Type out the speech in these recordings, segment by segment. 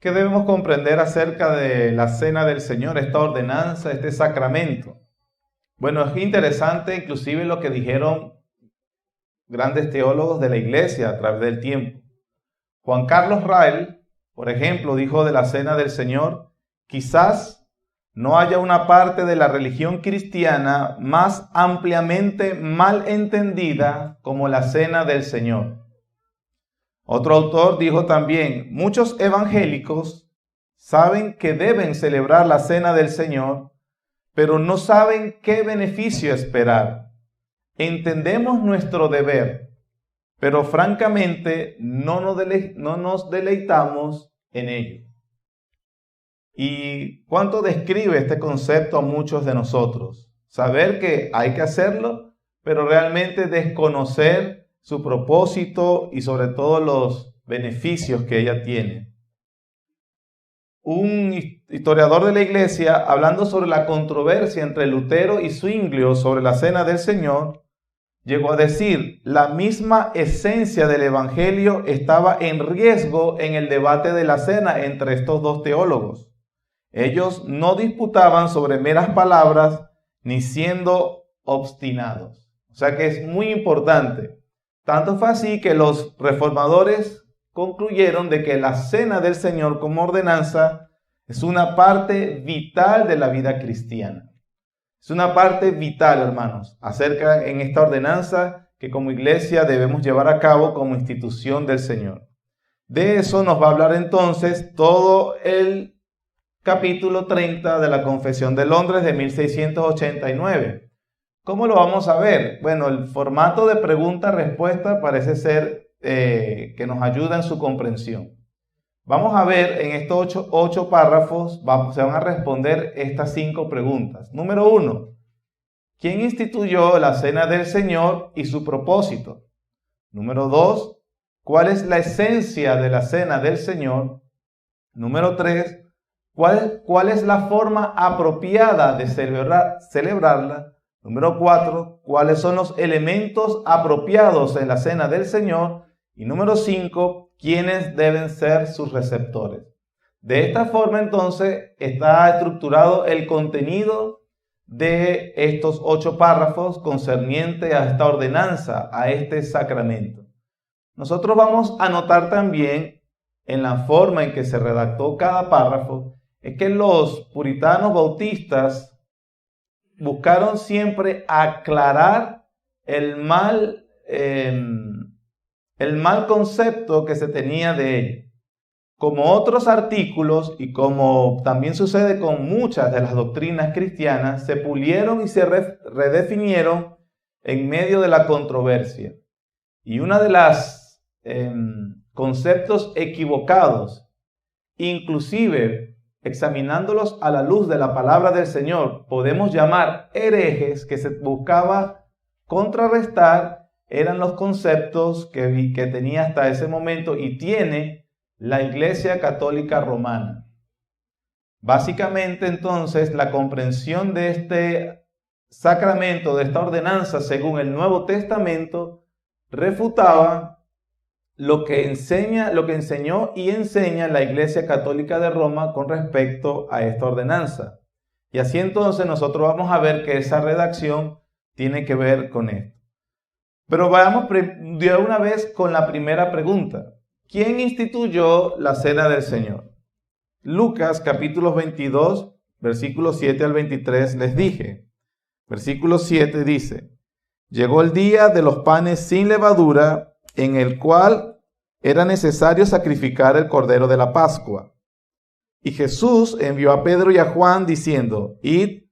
¿Qué debemos comprender acerca de la cena del Señor, esta ordenanza, este sacramento? Bueno, es interesante inclusive lo que dijeron grandes teólogos de la iglesia a través del tiempo. Juan Carlos Rael, por ejemplo, dijo de la cena del Señor: quizás no haya una parte de la religión cristiana más ampliamente mal entendida como la cena del Señor. Otro autor dijo también: muchos evangélicos saben que deben celebrar la cena del Señor, pero no saben qué beneficio esperar. Entendemos nuestro deber, pero francamente no nos deleitamos en ello. ¿Y cuánto describe este concepto a muchos de nosotros? Saber que hay que hacerlo, pero realmente desconocer su propósito y sobre todo los beneficios que ella tiene. Un historiador de la iglesia, hablando sobre la controversia entre Lutero y Zwinglio sobre la cena del Señor, llegó a decir: la misma esencia del evangelio estaba en riesgo en el debate de la cena entre estos dos teólogos. Ellos no disputaban sobre meras palabras ni siendo obstinados. O sea que es muy importante. Tanto fue así que los reformadores concluyeron de que la cena del Señor como ordenanza es una parte vital de la vida cristiana. Es una parte vital, hermanos, acerca en esta ordenanza que como iglesia debemos llevar a cabo como institución del Señor. De eso nos va a hablar entonces todo el capítulo 30 de la Confesión de Londres de 1689. ¿Cómo lo vamos a ver? Bueno, el formato de pregunta-respuesta parece ser que nos ayuda en su comprensión. Vamos a ver en estos ocho párrafos, se van a responder estas 5 preguntas. Número 1, ¿quién instituyó la cena del Señor y su propósito? Número 2, ¿cuál es la esencia de la cena del Señor? Número 3, ¿cuál es la forma apropiada de celebrarla? Número 4, ¿cuáles son los elementos apropiados en la cena del Señor? Y número 5, ¿quiénes deben ser sus receptores? De esta forma, entonces, está estructurado el contenido de estos 8 párrafos concerniente a esta ordenanza, a este sacramento. Nosotros vamos a notar también en la forma en que se redactó cada párrafo, es que los puritanos bautistas buscaron siempre aclarar el mal concepto que se tenía de ella. Como otros artículos y como también sucede con muchas de las doctrinas cristianas, se pulieron y se redefinieron en medio de la controversia. Y una de las conceptos equivocados, inclusive examinándolos a la luz de la palabra del Señor, podemos llamar herejes, que se buscaba contrarrestar, eran los conceptos que tenía hasta ese momento y tiene la Iglesia Católica Romana. Básicamente, entonces, la comprensión de este sacramento, de esta ordenanza, según el Nuevo Testamento, refutaba lo que enseñó y enseña la Iglesia Católica de Roma con respecto a esta ordenanza. Y así entonces nosotros vamos a ver que esa redacción tiene que ver con esto. Pero vayamos de una vez con la primera pregunta. ¿Quién instituyó la cena del Señor? Lucas capítulo 22, versículos 7 al 23 les dije. Versículo 7 dice: llegó el día de los panes sin levadura, en el cual era necesario sacrificar el cordero de la Pascua. Y Jesús envió a Pedro y a Juan diciendo: id,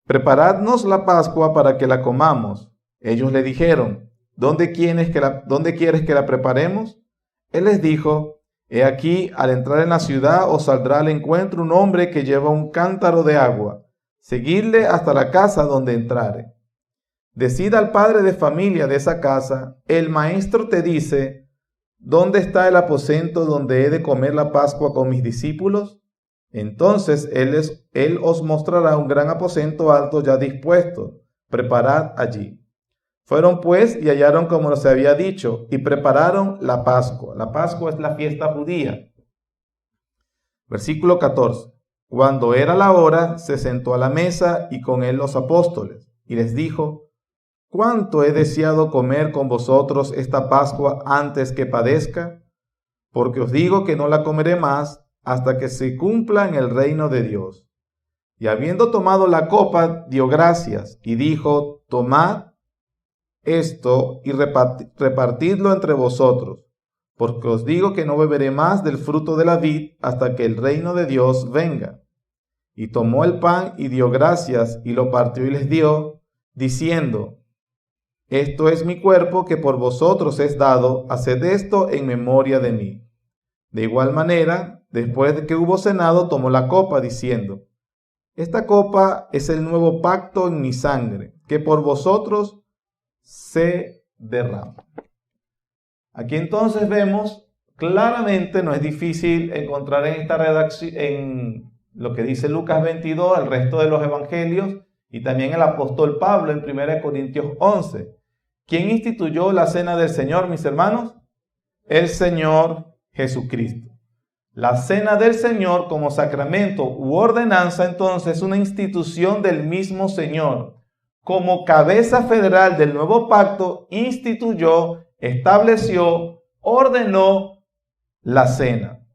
preparadnos la Pascua para que la comamos. Ellos le dijeron: ¿Dónde quieres que la preparemos? Él les dijo: he aquí, al entrar en la ciudad os saldrá al encuentro un hombre que lleva un cántaro de agua. Seguidle hasta la casa donde entrare. Decid al padre de familia de esa casa: el maestro te dice, ¿dónde está el aposento donde he de comer la Pascua con mis discípulos? Entonces él os mostrará un gran aposento alto ya dispuesto. Preparad allí. Fueron pues y hallaron como se había dicho, y prepararon la Pascua. La Pascua es la fiesta judía. Versículo 14. Cuando era la hora, se sentó a la mesa y con él los apóstoles, y les dijo: ¿Cuánto he deseado comer con vosotros esta Pascua antes que padezca? Porque os digo que no la comeré más hasta que se cumpla en el reino de Dios. Y habiendo tomado la copa, dio gracias y dijo: Tomad esto y repartidlo entre vosotros, porque os digo que no beberé más del fruto de la vid hasta que el reino de Dios venga. Y tomó el pan y dio gracias y lo partió y les dio, diciendo: Esto es mi cuerpo que por vosotros es dado, haced esto en memoria de mí. De igual manera, después de que hubo cenado, tomó la copa, diciendo: Esta copa es el nuevo pacto en mi sangre, que por vosotros se derrama. Aquí entonces vemos claramente, no es difícil encontrar en esta redacción, en lo que dice Lucas 22, el resto de los evangelios, y también el apóstol Pablo en 1 Corintios 11. ¿Quién instituyó la cena del Señor, mis hermanos? El Señor Jesucristo. La cena del Señor como sacramento u ordenanza, entonces, es una institución del mismo Señor. Como cabeza federal del nuevo pacto, instituyó, estableció, ordenó la cena.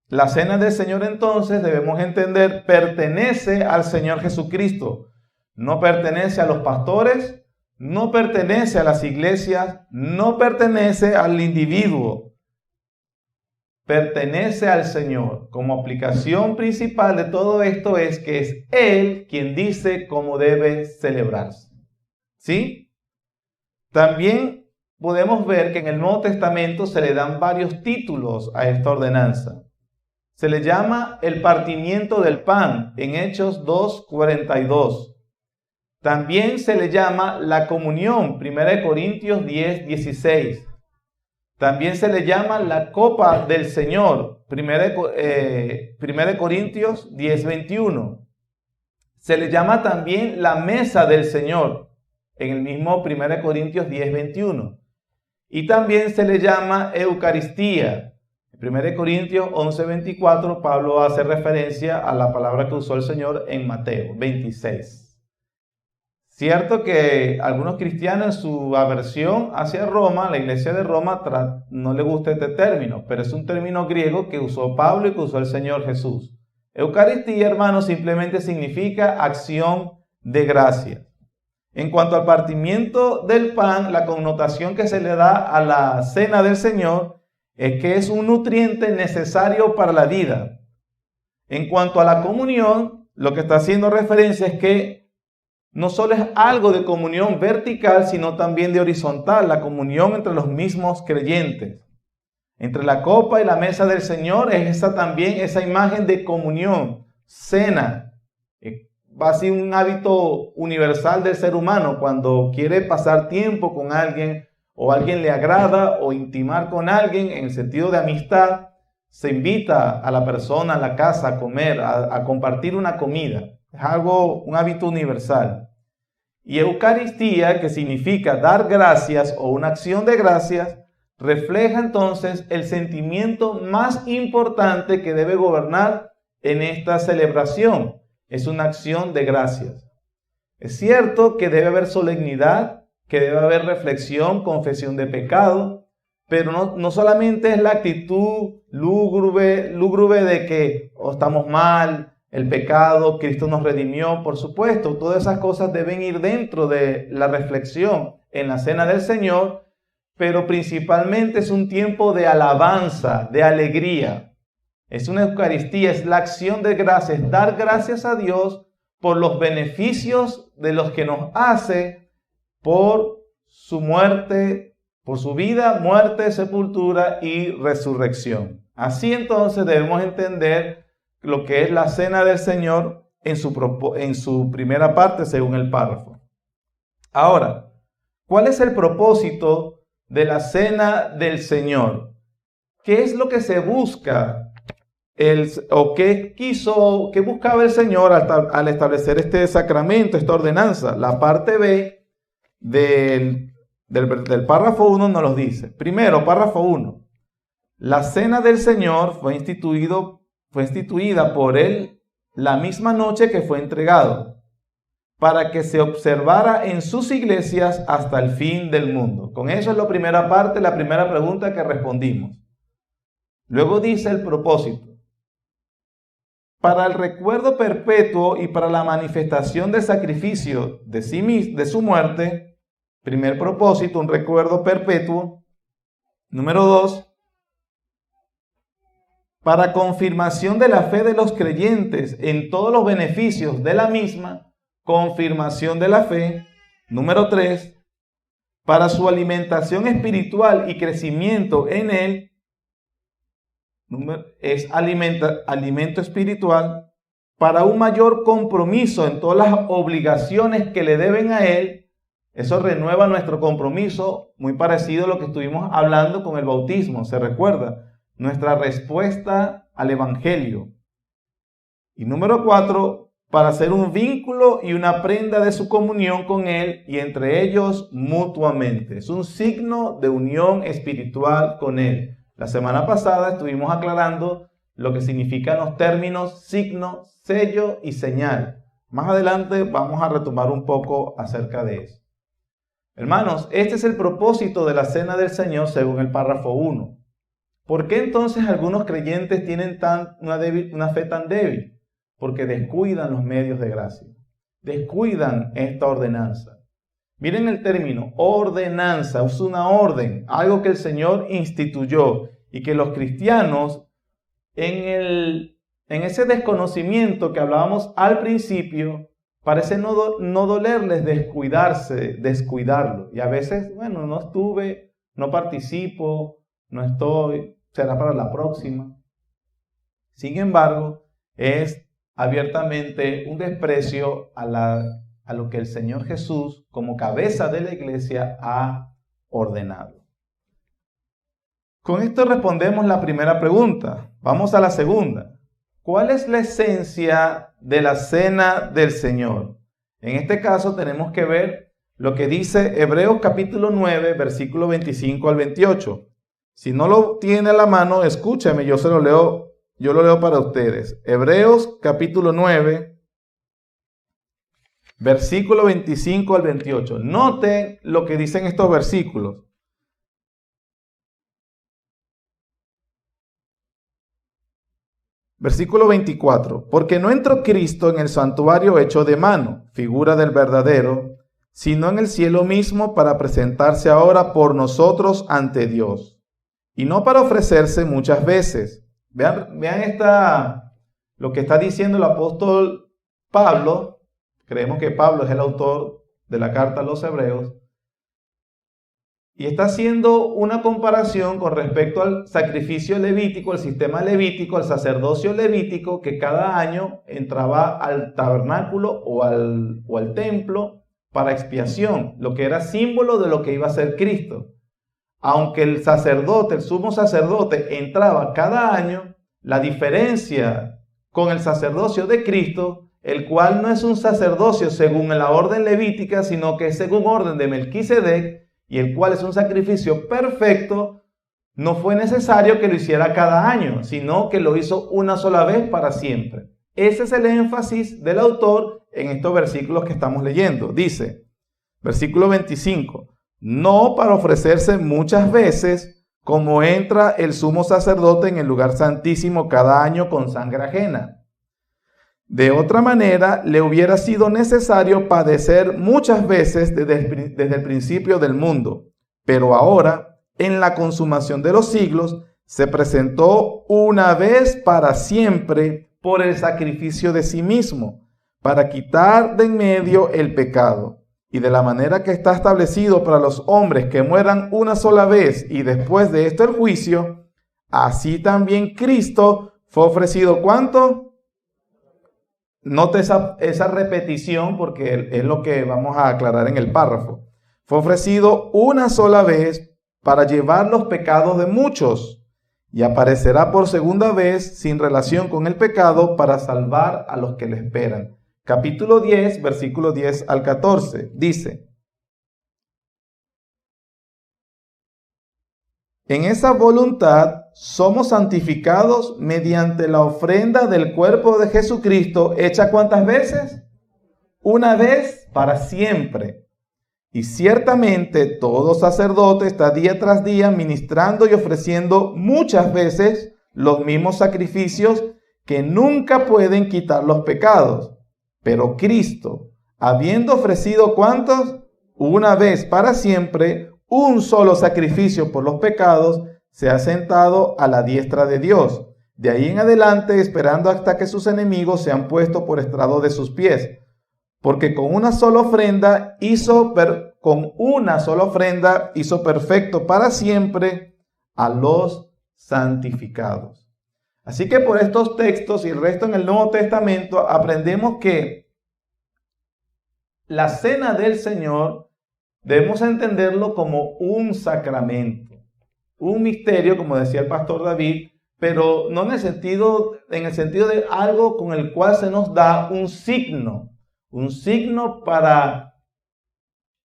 La cena del Señor, entonces, debemos entender, pertenece al Señor Jesucristo. No pertenece a los pastores, no pertenece a las iglesias, no pertenece al individuo. Pertenece al Señor. Como aplicación principal de todo esto es que es Él quien dice cómo debe celebrarse. ¿Sí? También podemos ver que en el Nuevo Testamento se le dan varios títulos a esta ordenanza. Se le llama el partimiento del pan en Hechos 2:42. También se le llama la comunión, 1 Corintios 10:16. También se le llama la copa del Señor, 1 Corintios 10:21. Se le llama también la mesa del Señor, en el mismo 1 Corintios 10:21. Y también se le llama Eucaristía. En 1 Corintios 11:24, Pablo hace referencia a la palabra que usó el Señor en Mateo 26. Cierto que algunos cristianos en su aversión hacia Roma, la iglesia de Roma, no le gusta este término, pero es un término griego que usó Pablo y que usó el Señor Jesús. Eucaristía, hermanos, simplemente significa acción de gracias. En cuanto al partimiento del pan, la connotación que se le da a la cena del Señor es que es un nutriente necesario para la vida. En cuanto a la comunión, lo que está haciendo referencia es que no solo es algo de comunión vertical, sino también de horizontal, la comunión entre los mismos creyentes. Entre la copa y la mesa del Señor es también esa imagen de comunión, cena. Va a ser un hábito universal del ser humano cuando quiere pasar tiempo con alguien o alguien le agrada o intimar con alguien en el sentido de amistad, se invita a la persona a la casa a comer, a compartir una comida. Es un hábito universal. Y Eucaristía, que significa dar gracias o una acción de gracias, refleja entonces el sentimiento más importante que debe gobernar en esta celebración. Es una acción de gracias. Es cierto que debe haber solemnidad, que debe haber reflexión, confesión de pecado, pero no solamente es la actitud lúgubre de que estamos mal, el pecado, Cristo nos redimió, por supuesto, todas esas cosas deben ir dentro de la reflexión en la cena del Señor, pero principalmente es un tiempo de alabanza, de alegría. Es una Eucaristía, es la acción de gracias, dar gracias a Dios por los beneficios de los que nos hace, por su muerte, por su vida, muerte, sepultura y resurrección. Así entonces debemos entender lo que es la cena del Señor en su primera parte, según el párrafo. Ahora, ¿cuál es el propósito de la cena del Señor? ¿Qué es lo que se busca? ¿Qué buscaba el Señor al establecer este sacramento, esta ordenanza? La parte B del párrafo 1 nos lo dice. Primero, párrafo 1. La cena del Señor fue fue instituida por él la misma noche que fue entregado, para que se observara en sus iglesias hasta el fin del mundo. Con eso es la primera parte, la primera pregunta que respondimos. Luego dice el propósito. Para el recuerdo perpetuo y para la manifestación del sacrificio de su muerte, primer propósito, un recuerdo perpetuo. Número 2, para confirmación de la fe de los creyentes en todos los beneficios de la misma, confirmación de la fe. Número 3, para su alimentación espiritual y crecimiento en él, es alimento espiritual, para un mayor compromiso en todas las obligaciones que le deben a él. Eso renueva nuestro compromiso, muy parecido a lo que estuvimos hablando con el bautismo, ¿se recuerda? Nuestra respuesta al Evangelio. Y número 4, para hacer un vínculo y una prenda de su comunión con él y entre ellos mutuamente. Es un signo de unión espiritual con él. La semana pasada estuvimos aclarando lo que significan los términos signo, sello y señal. Más adelante vamos a retomar un poco acerca de eso. Hermanos, este es el propósito de la Cena del Señor según el párrafo 1. ¿Por qué entonces algunos creyentes tienen una fe tan débil? Porque descuidan los medios de gracia, descuidan esta ordenanza. Miren el término, ordenanza, es una orden, algo que el Señor instituyó y que los cristianos en ese desconocimiento que hablábamos al principio, parece no dolerles descuidarlo. Y a veces, bueno, no estuve, no participo, no estoy, será para la próxima. Sin embargo, es abiertamente un desprecio a lo que el Señor Jesús, como cabeza de la iglesia, ha ordenado. Con esto respondemos la primera pregunta. Vamos a la segunda. ¿Cuál es la esencia de la Cena del Señor? En este caso tenemos que ver lo que dice Hebreos capítulo 9, versículo 25 al 28. Si no lo tiene a la mano, escúchame, yo lo leo para ustedes. Hebreos capítulo 9, versículo 25 al 28. Noten lo que dicen estos versículos. Versículo 24. Porque no entró Cristo en el santuario hecho de mano, figura del verdadero, sino en el cielo mismo para presentarse ahora por nosotros ante Dios. Y no para ofrecerse muchas veces. Vean lo que está diciendo el apóstol Pablo. Creemos que Pablo es el autor de la carta a los Hebreos. Y está haciendo una comparación con respecto al sacrificio levítico, al sistema levítico, al sacerdocio levítico, que cada año entraba al tabernáculo o al templo para expiación, lo que era símbolo de lo que iba a ser Cristo. Aunque el sumo sacerdote, entraba cada año, la diferencia con el sacerdocio de Cristo, el cual no es un sacerdocio según la orden levítica, sino que es según orden de Melquisedec, y el cual es un sacrificio perfecto, no fue necesario que lo hiciera cada año, sino que lo hizo una sola vez para siempre. Ese es el énfasis del autor en estos versículos que estamos leyendo. Dice, versículo 25, no para ofrecerse muchas veces, como entra el sumo sacerdote en el lugar santísimo cada año con sangre ajena. De otra manera, le hubiera sido necesario padecer muchas veces desde el principio del mundo. Pero ahora, en la consumación de los siglos, se presentó una vez para siempre por el sacrificio de sí mismo, para quitar de en medio el pecado. Y de la manera que está establecido para los hombres que mueran una sola vez y después de esto el juicio, así también Cristo fue ofrecido, ¿cuánto? Note esa repetición porque es lo que vamos a aclarar en el párrafo. Fue ofrecido una sola vez para llevar los pecados de muchos y aparecerá por segunda vez sin relación con el pecado para salvar a los que le esperan. Capítulo 10, versículo 10 al 14, dice: En esa voluntad somos santificados mediante la ofrenda del cuerpo de Jesucristo, hecha ¿cuántas veces? Una vez para siempre. Y ciertamente todo sacerdote está día tras día ministrando y ofreciendo muchas veces los mismos sacrificios que nunca pueden quitar los pecados. Pero Cristo, habiendo ofrecido ¿cuántos? Una vez para siempre, un solo sacrificio por los pecados, se ha sentado a la diestra de Dios. De ahí en adelante, esperando hasta que sus enemigos sean puestos por estrado de sus pies. Porque con una sola ofrenda hizo perfecto para siempre a los santificados. Así que por estos textos y el resto en el Nuevo Testamento aprendemos que la cena del Señor debemos entenderlo como un sacramento, un misterio, como decía el pastor David, pero no en el sentido de algo con el cual se nos da un signo para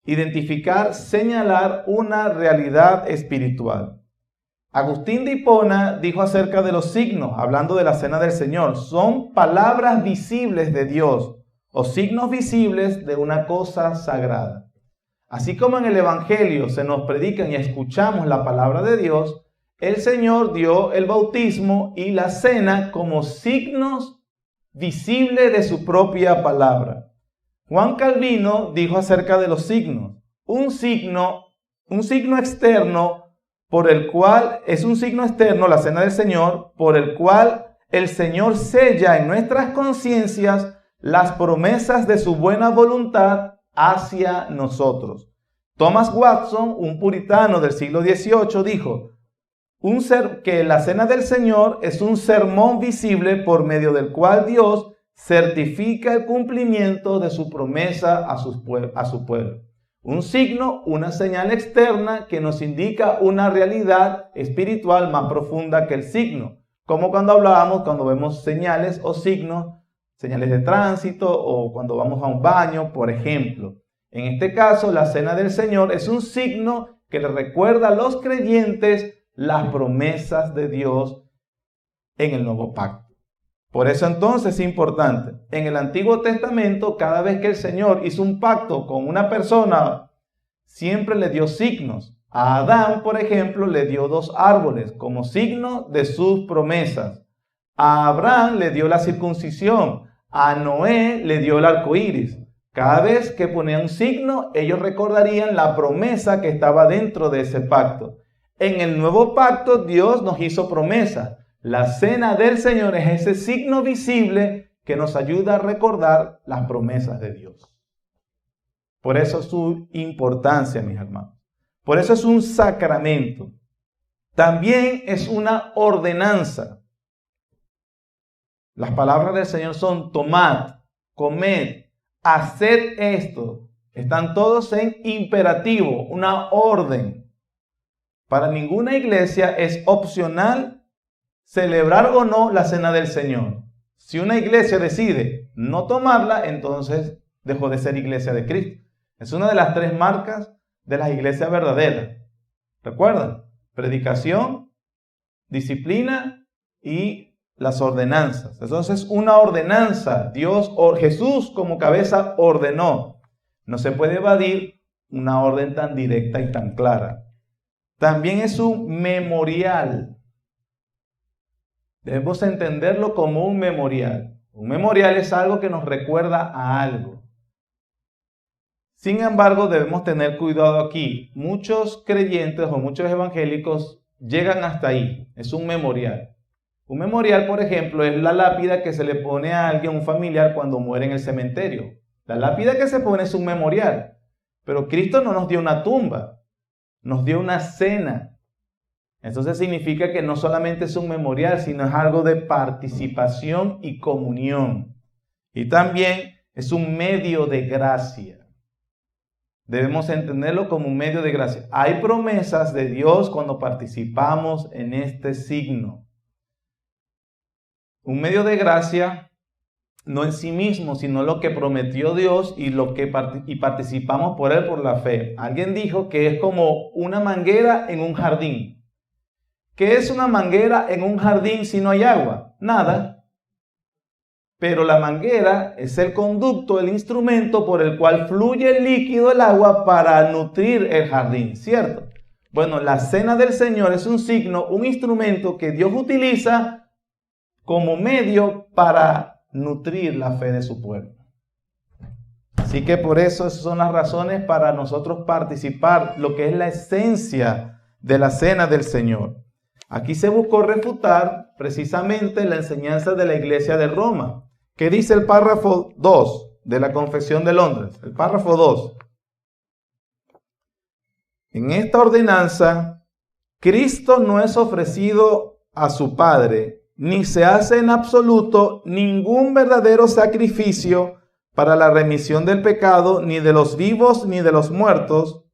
identificar, señalar una realidad espiritual. Agustín de Hipona dijo acerca de los signos, hablando de la cena del Señor, son palabras visibles de Dios o signos visibles de una cosa sagrada. Así como en el Evangelio se nos predican y escuchamos la palabra de Dios, el Señor dio el bautismo y la cena como signos visibles de su propia palabra. Juan Calvino dijo acerca de los signos, un signo externo por el cual es un signo externo, la cena del Señor, por el cual el Señor sella en nuestras conciencias las promesas de su buena voluntad hacia nosotros. Thomas Watson, un puritano del siglo XVIII, dijo que la cena del Señor es un sermón visible por medio del cual Dios certifica el cumplimiento de su promesa a su pueblo. Un signo, una señal externa que nos indica una realidad espiritual más profunda que el signo. Como cuando vemos señales o signos, señales de tránsito o cuando vamos a un baño, por ejemplo. En este caso, la cena del Señor es un signo que le recuerda a los creyentes las promesas de Dios en el nuevo pacto. Por eso entonces es importante. En el Antiguo Testamento, cada vez que el Señor hizo un pacto con una persona, siempre le dio signos. A Adán, por ejemplo, le dio 2 árboles como signo de sus promesas. A Abraham le dio la circuncisión. A Noé le dio el arco iris. Cada vez que ponía un signo, ellos recordarían la promesa que estaba dentro de ese pacto. En el nuevo pacto, Dios nos hizo promesas. La cena del Señor es ese signo visible que nos ayuda a recordar las promesas de Dios. Por eso es su importancia, mis hermanos. Por eso es un sacramento. También es una ordenanza. Las palabras del Señor son tomad, comed, haced esto. Están todos en imperativo, una orden. Para ninguna iglesia es opcional celebrar o no la cena del Señor. Si una iglesia decide no tomarla, entonces dejó de ser iglesia de Cristo. Es una de las 3 marcas de las iglesias verdaderas. ¿Recuerdan? Predicación, disciplina y las ordenanzas. Entonces, una ordenanza. Jesús como cabeza ordenó. No se puede evadir una orden tan directa y tan clara. También es un memorial. Debemos entenderlo como un memorial. Un memorial es algo que nos recuerda a algo. Sin embargo, debemos tener cuidado aquí. Muchos creyentes o muchos evangélicos llegan hasta ahí. Es un memorial. Un memorial, por ejemplo, es la lápida que se le pone a alguien, un familiar, cuando muere en el cementerio. La lápida que se pone es un memorial. Pero Cristo no nos dio una tumba, nos dio una cena. Entonces significa que no solamente es un memorial, sino es algo de participación y comunión. Y también es un medio de gracia. Debemos entenderlo como un medio de gracia. Hay promesas de Dios cuando participamos en este signo. Un medio de gracia no en sí mismo, sino lo que prometió Dios y participamos por Él por la fe. Alguien dijo que es como una manguera en un jardín, ¿Qué es una manguera en un jardín si no hay agua? Nada. Pero la manguera es el conducto, el instrumento por el cual fluye el líquido, el agua, para nutrir el jardín, ¿cierto? Bueno, la cena del Señor es un signo, un instrumento que Dios utiliza como medio para nutrir la fe de su pueblo. Así que por eso esas son las razones para nosotros participar, lo que es la esencia de la cena del Señor. Aquí se buscó refutar precisamente la enseñanza de la Iglesia de Roma. ¿Qué dice el párrafo 2 de la Confesión de Londres? El párrafo 2. En esta ordenanza, Cristo no es ofrecido a su Padre, ni se hace en absoluto ningún verdadero sacrificio para la remisión del pecado, ni de los vivos ni de los muertos,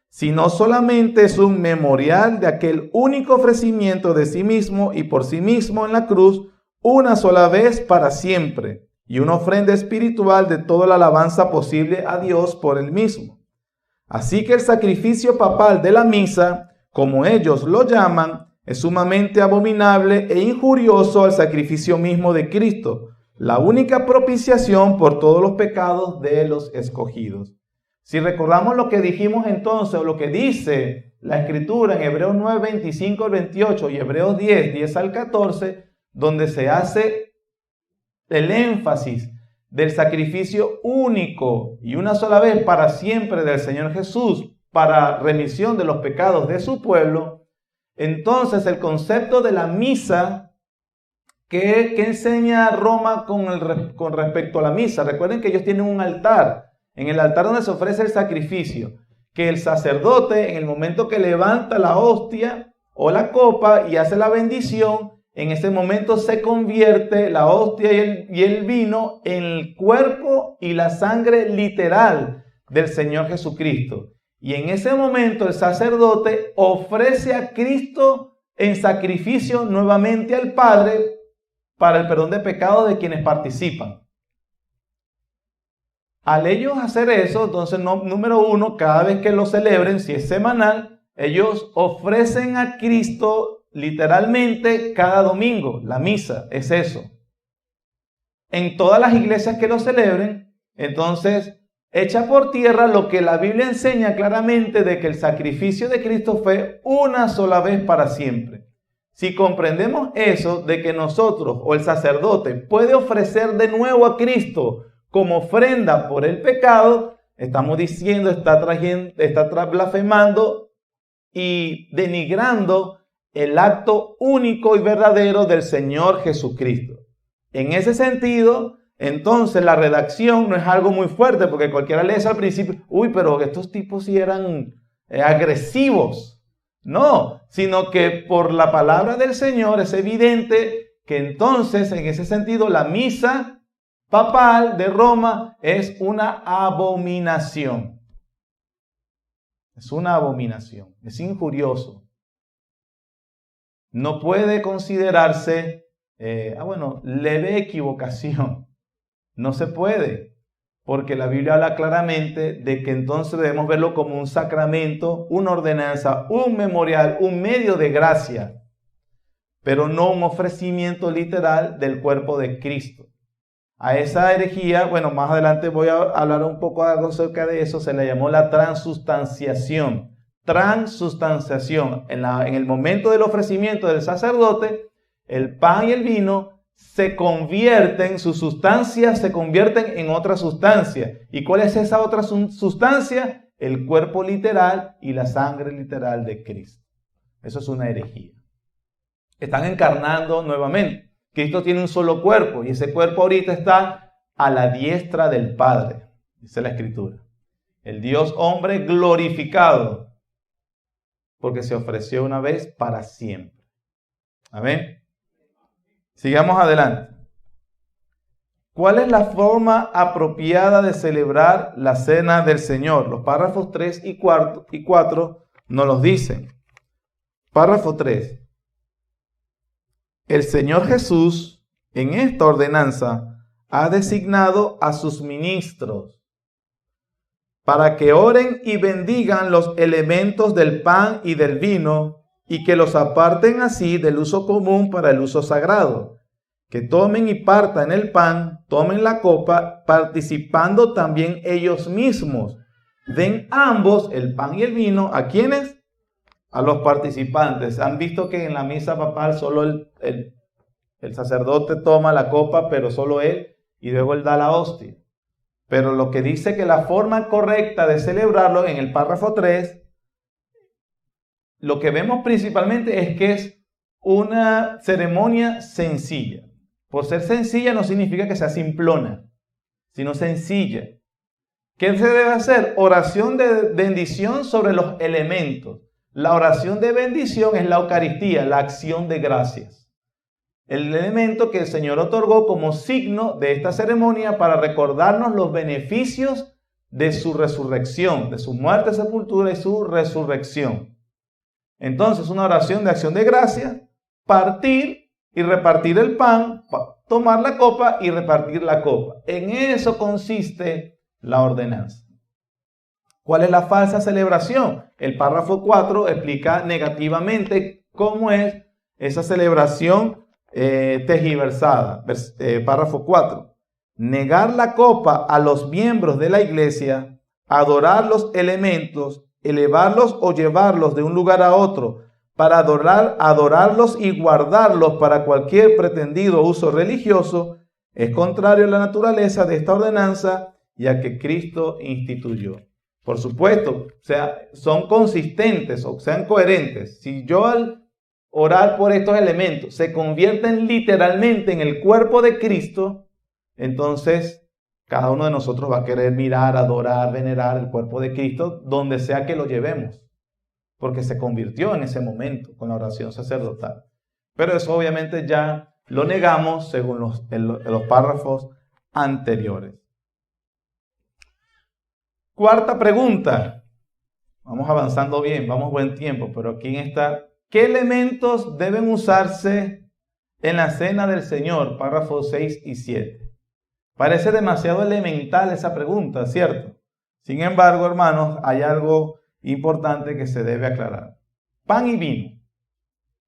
sino solamente es un memorial de aquel único ofrecimiento de sí mismo y por sí mismo en la cruz, una sola vez para siempre, y una ofrenda espiritual de toda la alabanza posible a Dios por él mismo. Así que el sacrificio papal de la misa, como ellos lo llaman, es sumamente abominable e injurioso al sacrificio mismo de Cristo, la única propiciación por todos los pecados de los escogidos. Si recordamos lo que dijimos entonces, o lo que dice la Escritura en Hebreos 9, 25 al 28 y Hebreos 10, 10 al 14, donde se hace el énfasis del sacrificio único y una sola vez para siempre del Señor Jesús para remisión de los pecados de su pueblo, entonces el concepto de la misa que enseña Roma con respecto a la misa. Recuerden que ellos tienen un altar, en el altar donde se ofrece el sacrificio, que el sacerdote en el momento que levanta la hostia o la copa y hace la bendición, en ese momento se convierte la hostia y el vino en el cuerpo y la sangre literal del Señor Jesucristo. Y en ese momento el sacerdote ofrece a Cristo en sacrificio nuevamente al Padre para el perdón de pecados de quienes participan. Al ellos hacer eso, entonces, número uno, cada vez que lo celebren, si es semanal, ellos ofrecen a Cristo literalmente cada domingo. La misa es eso. En todas las iglesias que lo celebren, entonces, echa por tierra lo que la Biblia enseña claramente de que el sacrificio de Cristo fue una sola vez para siempre. Si comprendemos eso de que nosotros o el sacerdote puede ofrecer de nuevo a Cristo como ofrenda por el pecado, estamos diciendo, está blasfemando y denigrando el acto único y verdadero del Señor Jesucristo. En ese sentido, entonces la redacción no es algo muy fuerte, porque cualquiera lee eso al principio, pero estos tipos sí eran agresivos. No, sino que por la palabra del Señor es evidente que entonces, en ese sentido, la misa papal de Roma es una abominación. Es una abominación, es injurioso. No puede considerarse, leve equivocación. No se puede, porque la Biblia habla claramente de que entonces debemos verlo como un sacramento, una ordenanza, un memorial, un medio de gracia, pero no un ofrecimiento literal del cuerpo de Cristo. A esa herejía, más adelante voy a hablar un poco algo acerca de eso, se le llamó la transustanciación. Transustanciación. En el momento del ofrecimiento del sacerdote, el pan y el vino se convierten, sus sustancias se convierten en otra sustancia. ¿Y cuál es esa otra sustancia? El cuerpo literal y la sangre literal de Cristo. Eso es una herejía. Están encarnando nuevamente. Cristo tiene un solo cuerpo y ese cuerpo ahorita está a la diestra del Padre, dice la Escritura. El Dios hombre glorificado, porque se ofreció una vez para siempre. Amén. Sigamos adelante. ¿Cuál es la forma apropiada de celebrar la cena del Señor? Los párrafos 3 y 4 nos los dicen. Párrafo 3. El Señor Jesús, en esta ordenanza, ha designado a sus ministros para que oren y bendigan los elementos del pan y del vino y que los aparten así del uso común para el uso sagrado. Que tomen y partan el pan, tomen la copa, participando también ellos mismos. Den ambos, el pan y el vino, ¿a quiénes? A los participantes. Han visto que en la misa papal solo el sacerdote toma la copa, pero solo él, y luego él da la hostia. Pero lo que dice que la forma correcta de celebrarlo en el párrafo 3, lo que vemos principalmente es que es una ceremonia sencilla. Por ser sencilla no significa que sea simplona, sino sencilla. ¿Qué se debe hacer? Oración de bendición sobre los elementos. La oración de bendición es la Eucaristía, la acción de gracias. El elemento que el Señor otorgó como signo de esta ceremonia para recordarnos los beneficios de su resurrección, de su muerte, sepultura y su resurrección. Entonces, una oración de acción de gracias, partir y repartir el pan, tomar la copa y repartir la copa. En eso consiste la ordenanza. ¿Cuál es la falsa celebración? El párrafo 4 explica negativamente cómo es esa celebración tergiversada. Párrafo 4. Negar la copa a los miembros de la iglesia, adorar los elementos, elevarlos o llevarlos de un lugar a otro, para adorarlos y guardarlos para cualquier pretendido uso religioso, es contrario a la naturaleza de esta ordenanza y a que Cristo instituyó. Por supuesto, son consistentes o sean coherentes. Si yo al orar por estos elementos se convierten literalmente en el cuerpo de Cristo, entonces cada uno de nosotros va a querer mirar, adorar, venerar el cuerpo de Cristo donde sea que lo llevemos, porque se convirtió en ese momento con la oración sacerdotal. Pero eso obviamente ya lo negamos según los párrafos anteriores. Cuarta pregunta. Vamos avanzando bien, vamos buen tiempo, pero aquí está. ¿Qué elementos deben usarse en la cena del Señor? Párrafos 6 y 7. Parece demasiado elemental esa pregunta, ¿cierto? Sin embargo, hermanos, hay algo importante que se debe aclarar. Pan y vino.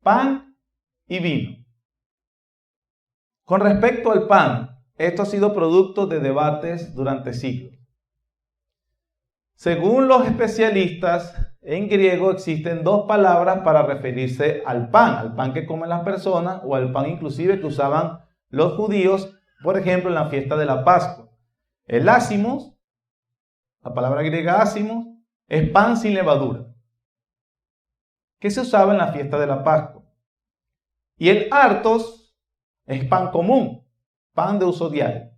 Pan y vino. Con respecto al pan, esto ha sido producto de debates durante siglos. Según los especialistas, en griego existen dos palabras para referirse al pan que comen las personas o al pan inclusive que usaban los judíos, por ejemplo, en la fiesta de la Pascua. El ácimos, la palabra griega ácimos, es pan sin levadura, que se usaba en la fiesta de la Pascua. Y el artos es pan común, pan de uso diario.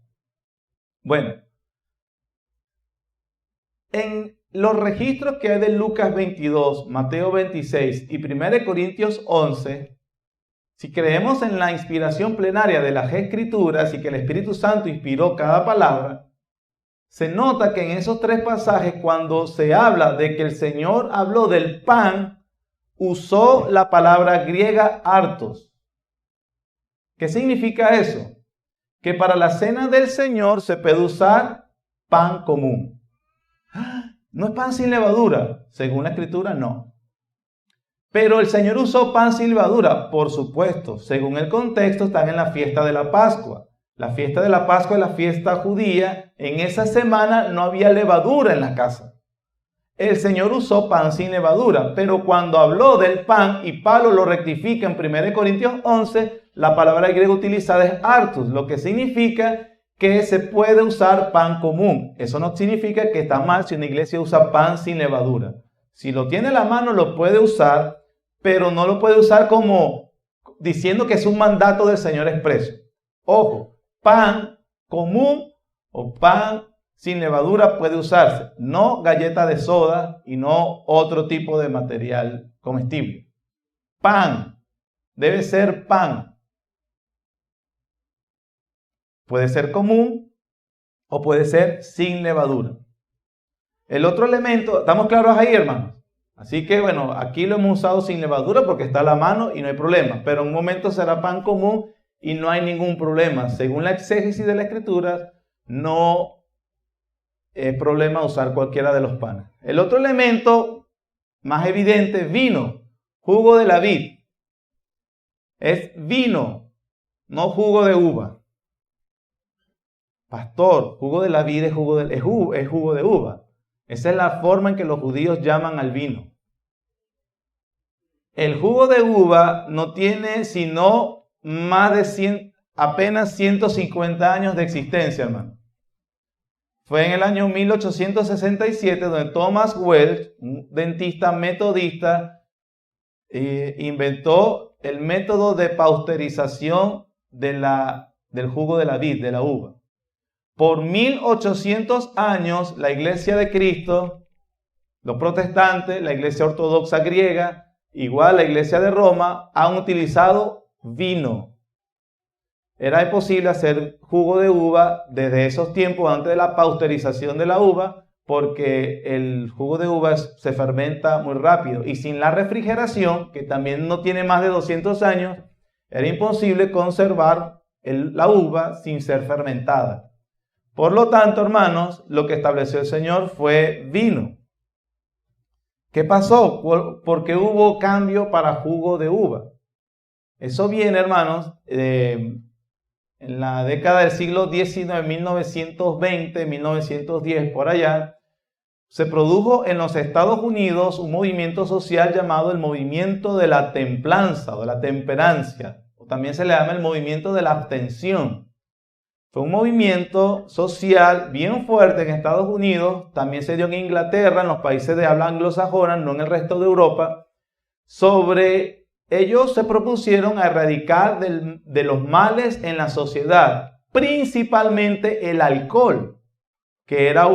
Bueno, en los registros que hay de Lucas 22, Mateo 26 y 1 Corintios 11, si creemos en la inspiración plenaria de las Escrituras y que el Espíritu Santo inspiró cada palabra, se nota que en esos tres pasajes, cuando se habla de que el Señor habló del pan, usó la palabra griega artos. ¿Qué significa eso? Que para la cena del Señor se puede usar pan común. ¿No es pan sin levadura? Según la Escritura, no. Pero el Señor usó pan sin levadura, por supuesto. Según el contexto, están en la fiesta de la Pascua. La fiesta de la Pascua es la fiesta judía. En esa semana no había levadura en la casa. El Señor usó pan sin levadura, pero cuando habló del pan, y Pablo lo rectifica en 1 Corintios 11, la palabra griega utilizada es artos, lo que significa que se puede usar pan común. Eso no significa que está mal si una iglesia usa pan sin levadura. Si lo tiene a la mano lo puede usar, pero no lo puede usar como diciendo que es un mandato del Señor expreso. Ojo, pan común o pan sin levadura puede usarse, no galleta de soda y no otro tipo de material comestible. Pan, debe ser pan. Puede ser común o puede ser sin levadura. El otro elemento, ¿estamos claros ahí, hermanos? Así que bueno, aquí lo hemos usado sin levadura porque está a la mano y no hay problema, pero en un momento será pan común y no hay ningún problema. Según la exégesis de la Escritura, no es problema usar cualquiera de los panes. El otro elemento más evidente, vino. jugo de la vid. Es vino, no jugo de uva. Pastor, jugo de la vid es jugo de uva. Esa es la forma en que los judíos llaman al vino. El jugo de uva no tiene sino apenas 150 años de existencia, hermano. Fue en el año 1867 donde Thomas Welch, un dentista metodista, inventó el método de pasteurización del jugo de la vid, de la uva. Por 1800 años, la Iglesia de Cristo, los protestantes, la Iglesia ortodoxa griega, igual la Iglesia de Roma, han utilizado vino. Era posible hacer jugo de uva desde esos tiempos, antes de la pasteurización de la uva, porque el jugo de uva se fermenta muy rápido. Y sin la refrigeración, que también no tiene más de 200 años, era imposible conservar la uva sin ser fermentada. Por lo tanto, hermanos, lo que estableció el Señor fue vino. ¿Qué pasó? ¿Por qué hubo cambio para jugo de uva? Eso viene, hermanos, en la década del siglo XIX, 1920, 1910, por allá, se produjo en los Estados Unidos un movimiento social llamado el movimiento de la templanza o de la temperancia, o también se le llama el movimiento de la abstención. Fue un movimiento social bien fuerte en Estados Unidos, también se dio en Inglaterra, en los países de habla anglosajona, no en el resto de Europa. Ellos se propusieron a erradicar de los males en la sociedad, principalmente el alcohol, que era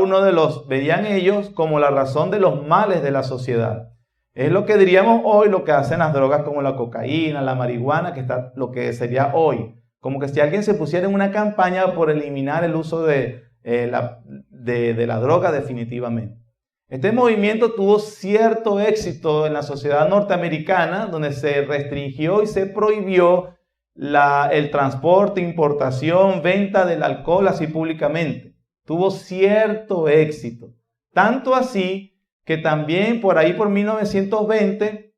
veían ellos como la razón de los males de la sociedad. Es lo que diríamos hoy, lo que hacen las drogas como la cocaína, la marihuana, lo que sería hoy. Como que si alguien se pusiera en una campaña por eliminar el uso de la droga definitivamente. Este movimiento tuvo cierto éxito en la sociedad norteamericana, donde se restringió y se prohibió el transporte, importación, venta del alcohol así públicamente. Tuvo cierto éxito. Tanto así que también por 1920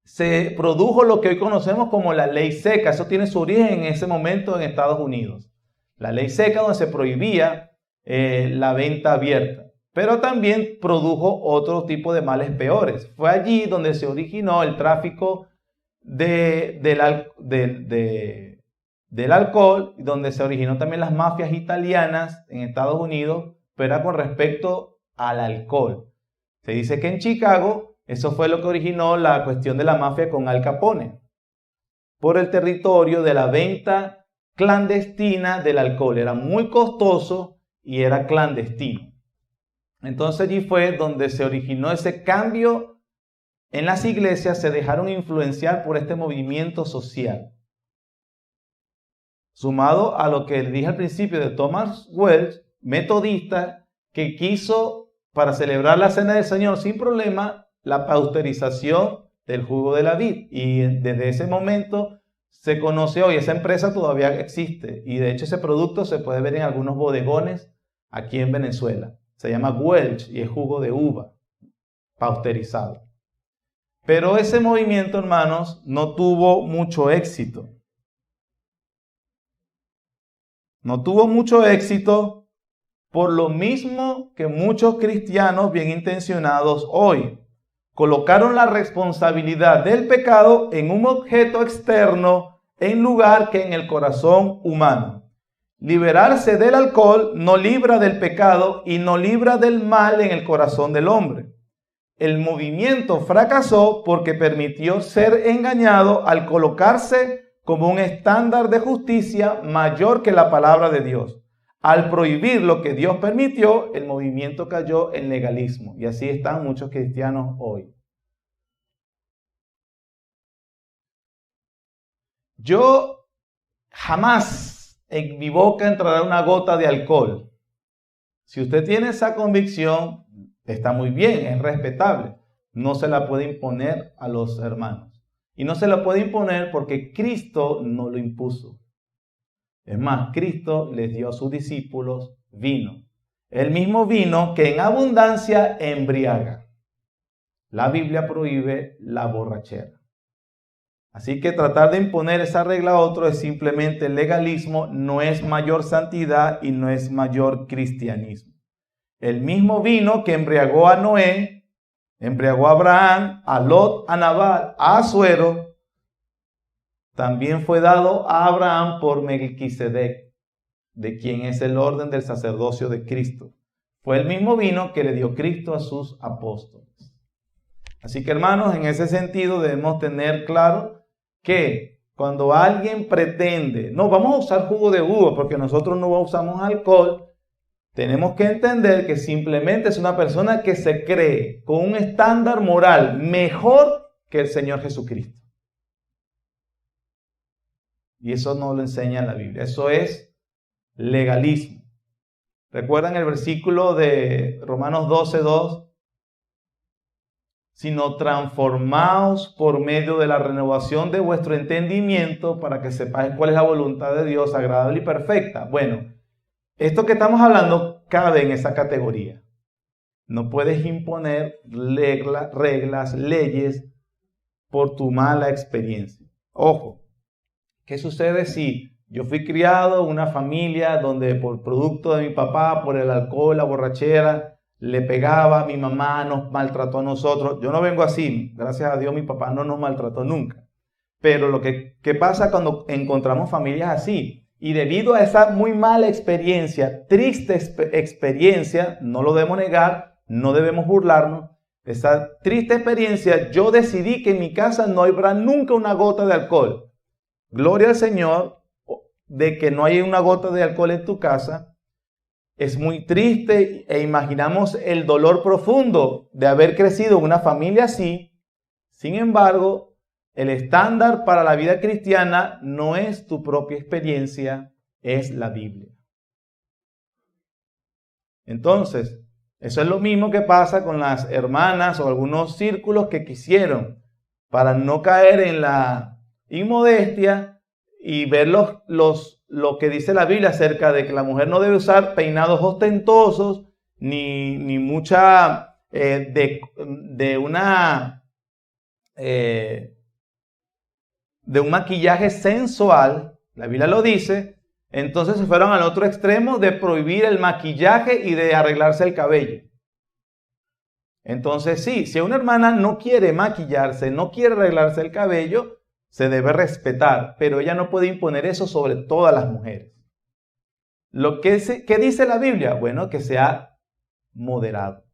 se produjo lo que hoy conocemos como la ley seca. Eso tiene su origen en ese momento en Estados Unidos. La ley seca, donde se prohibía la venta abierta. Pero también produjo otro tipo de males peores. Fue allí donde se originó el tráfico del alcohol, donde se originó también las mafias italianas en Estados Unidos, pero era con respecto al alcohol. Se dice que en Chicago eso fue lo que originó la cuestión de la mafia con Al Capone, por el territorio de la venta clandestina del alcohol. Era muy costoso y era clandestino. Entonces allí fue donde se originó ese cambio en las iglesias, se dejaron influenciar por este movimiento social. Sumado a lo que dije al principio de Thomas Welch, metodista, que quiso, para celebrar la Cena del Señor sin problema, la pasteurización del jugo de la vid. Y desde ese momento se conoce hoy, esa empresa todavía existe. Y de hecho ese producto se puede ver en algunos bodegones aquí en Venezuela. Se llama Welch y es jugo de uva pasteurizado. Pero ese movimiento, hermanos, no tuvo mucho éxito. No tuvo mucho éxito por lo mismo que muchos cristianos bien intencionados hoy colocaron la responsabilidad del pecado en un objeto externo en lugar que en el corazón humano. Liberarse del alcohol no libra del pecado y no libra del mal en el corazón del hombre. El movimiento fracasó porque permitió ser engañado al colocarse como un estándar de justicia mayor que la palabra de Dios. Al prohibir lo que Dios permitió, el movimiento cayó en legalismo. Y así están muchos cristianos hoy. Yo jamás en mi boca entrará una gota de alcohol. Si usted tiene esa convicción, está muy bien, es respetable. No se la puede imponer a los hermanos. Y no se la puede imponer porque Cristo no lo impuso. Es más, Cristo les dio a sus discípulos vino. El mismo vino que en abundancia embriaga. La Biblia prohíbe la borrachera. Así que tratar de imponer esa regla a otro es simplemente legalismo, no es mayor santidad y no es mayor cristianismo. El mismo vino que embriagó a Noé, embriagó a Abraham, a Lot, a Nabal, a Asuero, también fue dado a Abraham por Melquisedec, de quien es el orden del sacerdocio de Cristo. Fue el mismo vino que le dio Cristo a sus apóstoles. Así que, hermanos, en ese sentido debemos tener claro que cuando alguien pretende, no, vamos a usar jugo de uva porque nosotros no usamos alcohol, tenemos que entender que simplemente es una persona que se cree con un estándar moral mejor que el Señor Jesucristo. Y eso no lo enseña la Biblia, eso es legalismo. ¿Recuerdan el versículo de Romanos 12:2? Sino transformaos por medio de la renovación de vuestro entendimiento para que sepáis cuál es la voluntad de Dios, agradable y perfecta. Bueno, esto que estamos hablando cabe en esa categoría. No puedes imponer reglas, leyes por tu mala experiencia. Ojo, ¿qué sucede si yo fui criado en una familia donde por producto de mi papá, por el alcohol, la borrachera, le pegaba, mi mamá nos maltrató a nosotros? Yo no vengo así, gracias a Dios mi papá no nos maltrató nunca. Pero lo que pasa cuando encontramos familias así, y debido a esa muy mala experiencia, triste experiencia, no lo debemos negar, no debemos burlarnos, esa triste experiencia, yo decidí que en mi casa no habrá nunca una gota de alcohol. Gloria al Señor de que no hay una gota de alcohol en tu casa. Es muy triste e imaginamos el dolor profundo de haber crecido en una familia así. Sin embargo, el estándar para la vida cristiana no es tu propia experiencia, es la Biblia. Entonces, eso es lo mismo que pasa con las hermanas o algunos círculos que quisieron, para no caer en la inmodestia y ver lo que dice la Biblia acerca de que la mujer no debe usar peinados ostentosos, ni mucha de un maquillaje sensual. La Biblia lo dice. Entonces se fueron al otro extremo de prohibir el maquillaje y de arreglarse el cabello. Entonces sí, si una hermana no quiere maquillarse, no quiere arreglarse el cabello, se debe respetar, pero ella no puede imponer eso sobre todas las mujeres. ¿Qué dice la Biblia? Bueno, que sea moderado,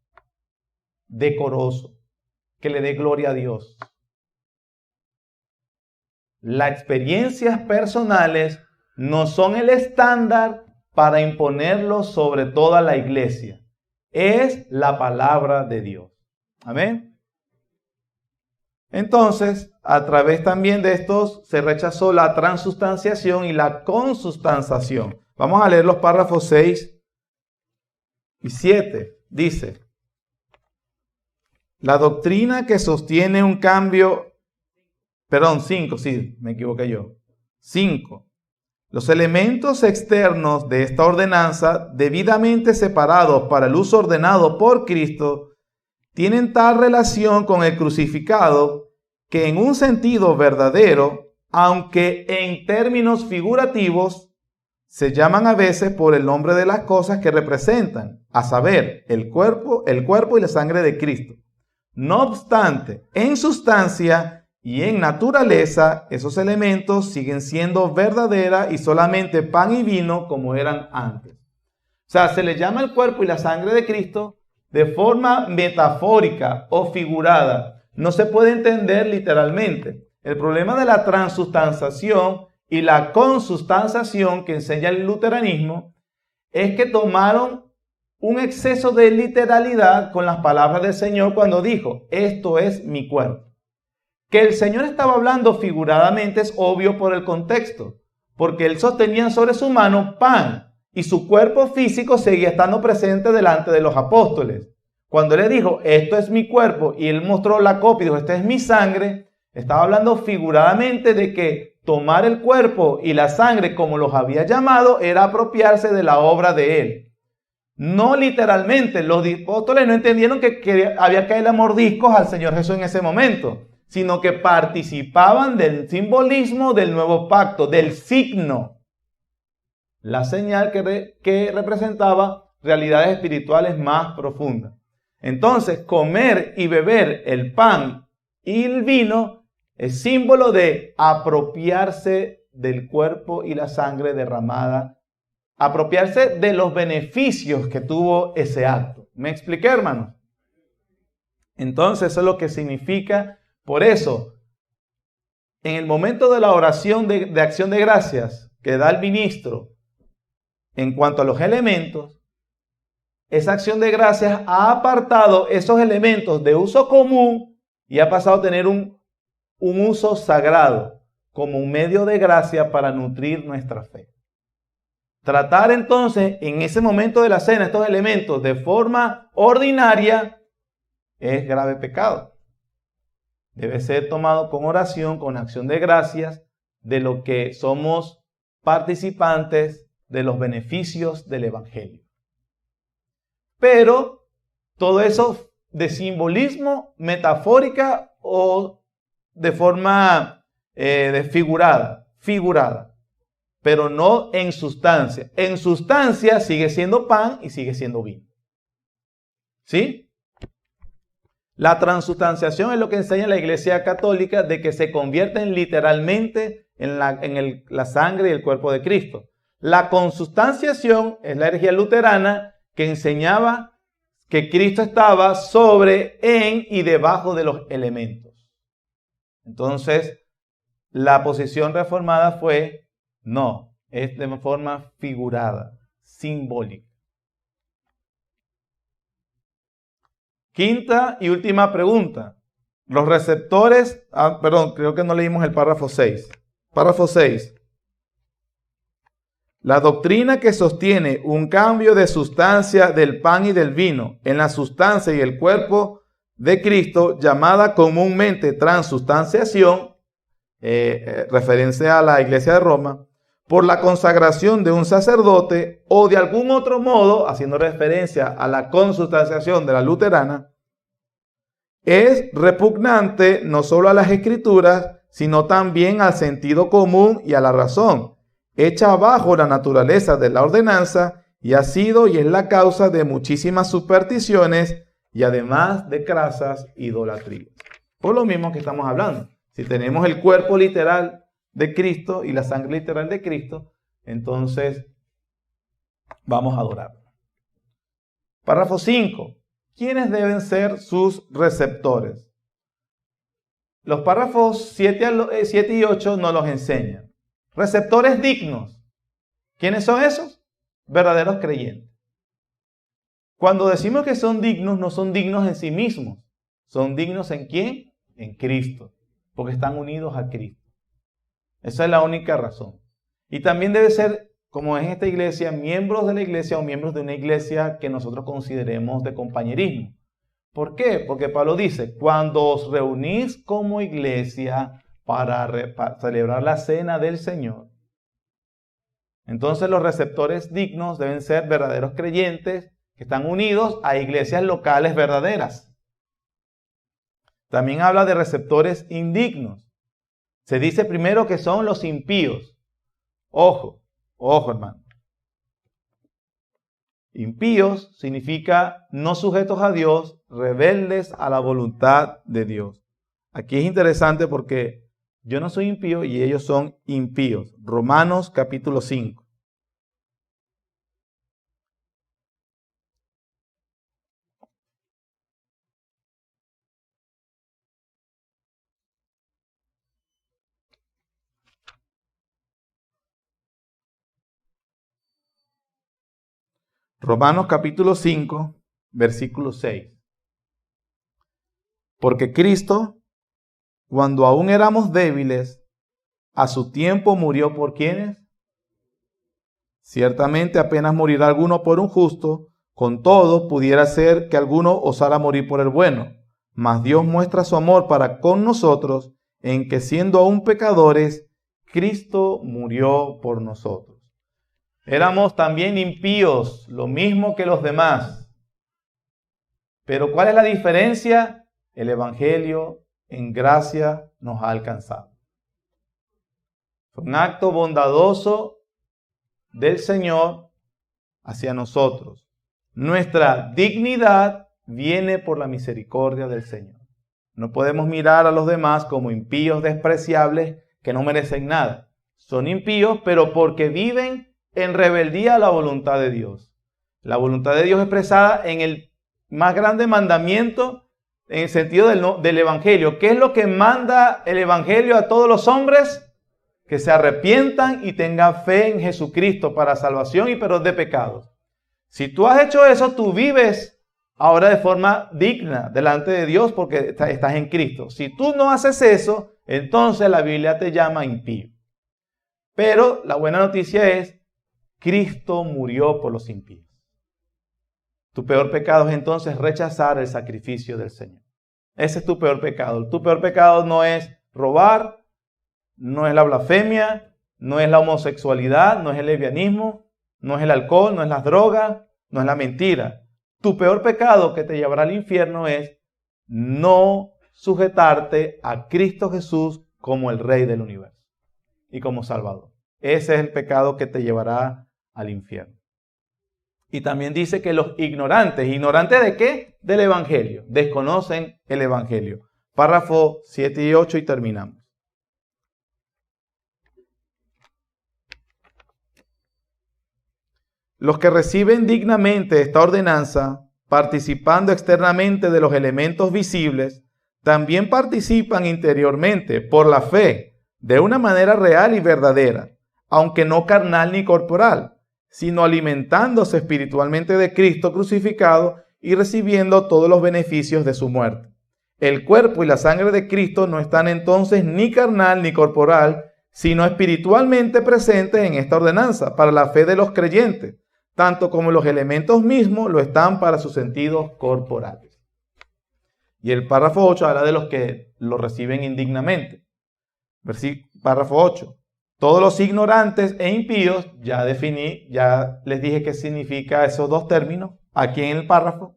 decoroso, que le dé gloria a Dios. Las experiencias personales no son el estándar para imponerlo sobre toda la iglesia. Es la palabra de Dios. Amén. Entonces, a través también de estos se rechazó la transustanciación y la consustanciación. Vamos a leer los párrafos 6 y 7. Dice: la doctrina que sostiene un cambio, 5, sí, me equivoqué yo. 5. Los elementos externos de esta ordenanza, debidamente separados para el uso ordenado por Cristo, tienen tal relación con el crucificado que en un sentido verdadero, aunque en términos figurativos, se llaman a veces por el nombre de las cosas que representan, a saber, el cuerpo y la sangre de Cristo. No obstante, en sustancia y en naturaleza, esos elementos siguen siendo verdadera y solamente pan y vino como eran antes. O sea, se le llama el cuerpo y la sangre de Cristo de forma metafórica o figurada. No se puede entender literalmente. El problema de la transustanciación y la consustanciación que enseña el luteranismo es que tomaron un exceso de literalidad con las palabras del Señor cuando dijo: esto es mi cuerpo. Que el Señor estaba hablando figuradamente es obvio por el contexto, porque él sostenía sobre su mano pan y su cuerpo físico seguía estando presente delante de los apóstoles. Cuando él le dijo: esto es mi cuerpo, y él mostró la copia y dijo: esta es mi sangre, estaba hablando figuradamente de que tomar el cuerpo y la sangre como los había llamado era apropiarse de la obra de él. No literalmente, los apóstoles no entendieron que había que darle mordiscos al Señor Jesús en ese momento. sino que participaban del simbolismo del nuevo pacto, del signo, la señal que representaba realidades espirituales más profundas. Entonces, comer y beber el pan y el vino es símbolo de apropiarse del cuerpo y la sangre derramada, apropiarse de los beneficios que tuvo ese acto. ¿Me expliqué, hermanos? Entonces, eso es lo que significa. Por eso, en el momento de la oración de acción de gracias que da el ministro, en cuanto a los elementos, esa acción de gracias ha apartado esos elementos de uso común y ha pasado a tener un uso sagrado como un medio de gracia para nutrir nuestra fe. Tratar entonces en ese momento de la cena estos elementos de forma ordinaria es grave pecado. Debe ser tomado con oración, con acción de gracias, de lo que somos participantes de los beneficios del Evangelio. Pero todo eso de simbolismo, metafórica o de forma figurada, pero no en sustancia. En sustancia sigue siendo pan y sigue siendo vino. ¿Sí? La transustanciación es lo que enseña la Iglesia Católica, de que se convierten literalmente en la sangre y el cuerpo de Cristo. La consustanciación es la herejía luterana que enseñaba que Cristo estaba sobre, en y debajo de los elementos. Entonces, la posición reformada fue, no, es de forma figurada, simbólica. Quinta y última pregunta. Los receptores, creo que no leímos el párrafo 6. Párrafo 6. La doctrina que sostiene un cambio de sustancia del pan y del vino en la sustancia y el cuerpo de Cristo, llamada comúnmente transustanciación, referencia a la Iglesia de Roma, por la consagración de un sacerdote o de algún otro modo, haciendo referencia a la consustanciación de la luterana, es repugnante no solo a las Escrituras, sino también al sentido común y a la razón, echa abajo la naturaleza de la ordenanza y ha sido y es la causa de muchísimas supersticiones y además de crasas idolatrías. Por lo mismo que estamos hablando, si tenemos el cuerpo literal de Cristo y la sangre literal de Cristo, entonces vamos a adorarlo. Párrafo 5. ¿Quiénes deben ser sus receptores? Los párrafos 7 y 8 nos los enseñan. Receptores dignos. ¿Quiénes son esos? Verdaderos creyentes. Cuando decimos que son dignos, no son dignos en sí mismos. Son dignos ¿en quién? En Cristo. Porque están unidos a Cristo. Esa es la única razón. Y también debe ser, como en esta iglesia, miembros de la iglesia o miembros de una iglesia que nosotros consideremos de compañerismo. ¿Por qué? Porque Pablo dice, cuando os reunís como iglesia para celebrar la cena del Señor, entonces los receptores dignos deben ser verdaderos creyentes que están unidos a iglesias locales verdaderas. También habla de receptores indignos. Se dice primero que son los impíos. Ojo, hermano. Impíos significa no sujetos a Dios, rebeldes a la voluntad de Dios. Aquí es interesante porque yo no soy impío y ellos son impíos. Romanos capítulo 5. Romanos capítulo 5, versículo 6. Porque Cristo, cuando aún éramos débiles, a su tiempo murió por ¿quiénes? Ciertamente apenas morirá alguno por un justo, con todo pudiera ser que alguno osara morir por el bueno. Mas Dios muestra su amor para con nosotros en que siendo aún pecadores, Cristo murió por nosotros. Éramos también impíos, lo mismo que los demás. Pero ¿cuál es la diferencia? El Evangelio en gracia nos ha alcanzado. Fue un acto bondadoso del Señor hacia nosotros. Nuestra dignidad viene por la misericordia del Señor. No podemos mirar a los demás como impíos despreciables que no merecen nada. Son impíos, pero porque viven en rebeldía a la voluntad de Dios. La voluntad de Dios expresada en el más grande mandamiento, en el sentido del Evangelio. ¿Qué es lo que manda el Evangelio a todos los hombres? Que se arrepientan y tengan fe en Jesucristo para salvación y perdón de pecados. Si tú has hecho eso, tú vives ahora de forma digna delante de Dios porque estás en Cristo. Si tú no haces eso, entonces la Biblia te llama impío. Pero la buena noticia es, Cristo murió por los impíos. Tu peor pecado es entonces rechazar el sacrificio del Señor. Ese es tu peor pecado. Tu peor pecado no es robar, no es la blasfemia, no es la homosexualidad, no es el lesbianismo, no es el alcohol, no es las drogas, no es la mentira. Tu peor pecado que te llevará al infierno es no sujetarte a Cristo Jesús como el Rey del universo y como Salvador. Ese es el pecado que te llevará al infierno. Y también dice que los ignorantes, ¿ignorantes de qué? Del Evangelio, desconocen el Evangelio. Párrafo 7 y 8 y terminamos. Los que reciben dignamente esta ordenanza, participando externamente de los elementos visibles, también participan interiormente por la fe, de una manera real y verdadera, aunque no carnal ni corporal, sino alimentándose espiritualmente de Cristo crucificado y recibiendo todos los beneficios de su muerte. El cuerpo y la sangre de Cristo no están entonces ni carnal ni corporal, sino espiritualmente presentes en esta ordenanza para la fe de los creyentes, tanto como los elementos mismos lo están para sus sentidos corporales. Y el párrafo 8 habla de los que lo reciben indignamente. Párrafo 8. Todos los ignorantes e impíos, ya les dije qué significa esos dos términos, aquí en el párrafo,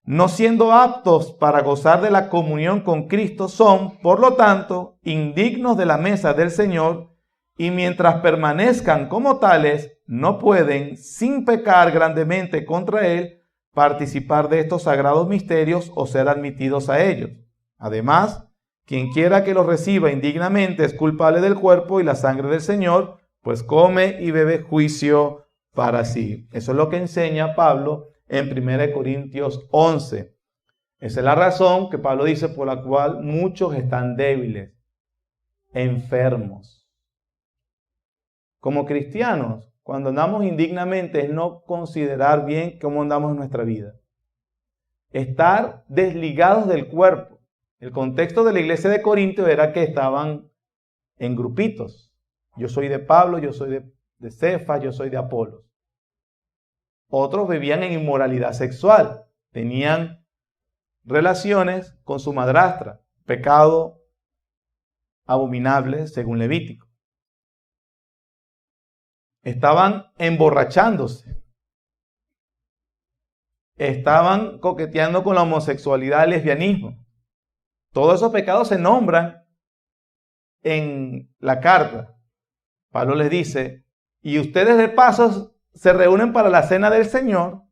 no siendo aptos para gozar de la comunión con Cristo, son, por lo tanto, indignos de la mesa del Señor, y mientras permanezcan como tales, no pueden, sin pecar grandemente contra Él, participar de estos sagrados misterios o ser admitidos a ellos. Además, quien quiera que los reciba indignamente es culpable del cuerpo y la sangre del Señor, pues come y bebe juicio para sí. Eso es lo que enseña Pablo en 1 Corintios 11. Esa es la razón que Pablo dice por la cual muchos están débiles, enfermos. Como cristianos, cuando andamos indignamente es no considerar bien cómo andamos en nuestra vida. Estar desligados del cuerpo. El contexto de la iglesia de Corinto era que estaban en grupitos. Yo soy de Pablo, yo soy de Cefas, yo soy de Apolos. Otros vivían en inmoralidad sexual. Tenían relaciones con su madrastra. Pecado abominable según Levítico. Estaban emborrachándose. Estaban coqueteando con la homosexualidad y el lesbianismo. Todos esos pecados se nombran en la carta. Pablo les dice, y ustedes de paso se reúnen para la cena del Señor,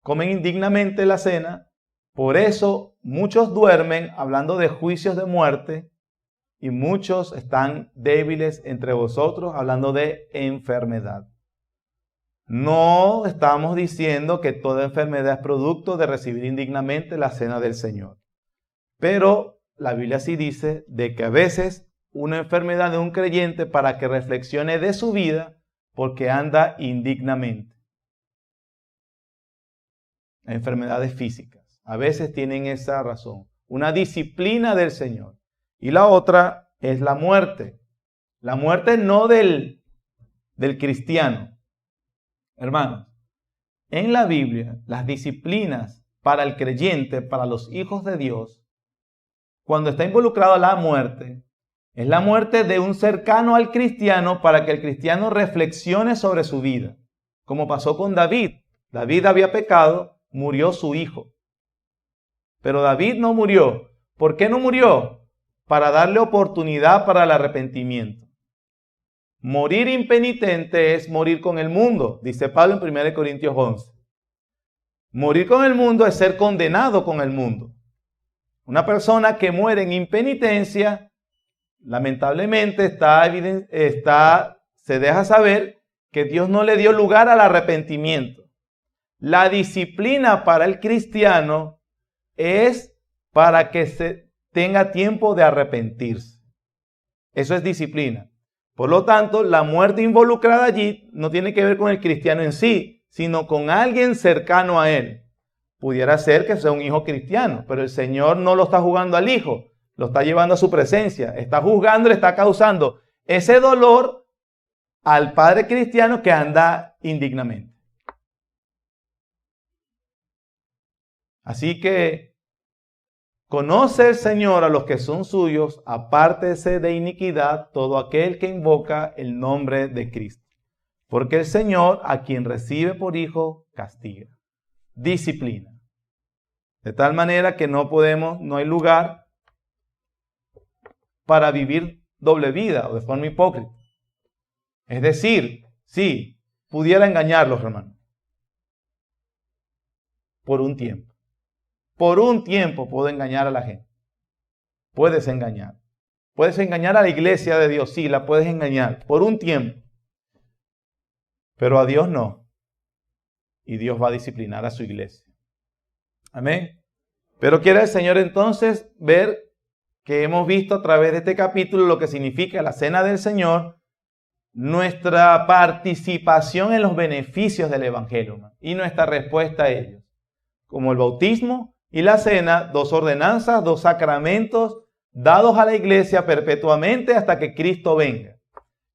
comen indignamente la cena, por eso muchos duermen hablando de juicios de muerte y muchos están débiles entre vosotros hablando de enfermedad. No estamos diciendo que toda enfermedad es producto de recibir indignamente la cena del Señor. Pero la Biblia sí dice de que a veces una enfermedad de un creyente para que reflexione de su vida porque anda indignamente. Enfermedades físicas. A veces tienen esa razón. Una disciplina del Señor. Y la otra es la muerte. La muerte no del cristiano. Hermanos, en la Biblia las disciplinas para el creyente, para los hijos de Dios, cuando está involucrado la muerte, es la muerte de un cercano al cristiano para que el cristiano reflexione sobre su vida. Como pasó con David. David había pecado, murió su hijo. Pero David no murió ¿Por qué no murió? Para darle oportunidad para el arrepentimiento. Morir impenitente es morir con el mundo, dice Pablo en 1 Corintios 11. Morir con el mundo es ser condenado con el mundo. Una persona que muere en impenitencia, lamentablemente se deja saber que Dios no le dio lugar al arrepentimiento. La disciplina para el cristiano es para que se tenga tiempo de arrepentirse. Eso es disciplina. Por lo tanto, la muerte involucrada allí no tiene que ver con el cristiano en sí, sino con alguien cercano a él. Pudiera ser que sea un hijo cristiano, pero el Señor no lo está juzgando al hijo, lo está llevando a su presencia, está juzgando, le está causando ese dolor al padre cristiano que anda indignamente. Así que conoce el Señor a los que son suyos, apártese de iniquidad todo aquel que invoca el nombre de Cristo. Porque el Señor a quien recibe por hijo castiga, disciplina. De tal manera que no hay lugar para vivir doble vida o de forma hipócrita. Es decir, sí, pudiera engañarlos, hermano. Por un tiempo. Por un tiempo puedo engañar a la gente. Puedes engañar. Puedes engañar a la iglesia de Dios. Sí, la puedes engañar. Por un tiempo. Pero a Dios no. Y Dios va a disciplinar a su iglesia. Amén. Pero quiere el Señor entonces ver que hemos visto a través de este capítulo lo que significa la cena del Señor, nuestra participación en los beneficios del Evangelio y nuestra respuesta a ellos. Como el bautismo y la cena, dos ordenanzas, dos sacramentos dados a la iglesia perpetuamente hasta que Cristo venga.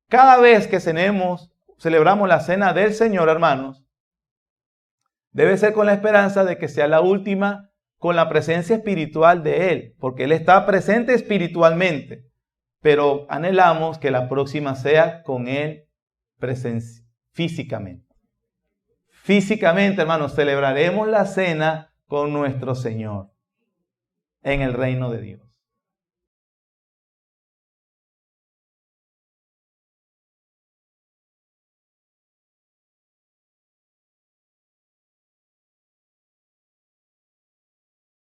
Cada vez que celebramos la cena del Señor, hermanos, debe ser con la esperanza de que sea la última con la presencia espiritual de Él, porque Él está presente espiritualmente, pero anhelamos que la próxima sea con Él físicamente. Físicamente, hermanos, celebraremos la cena con nuestro Señor en el reino de Dios.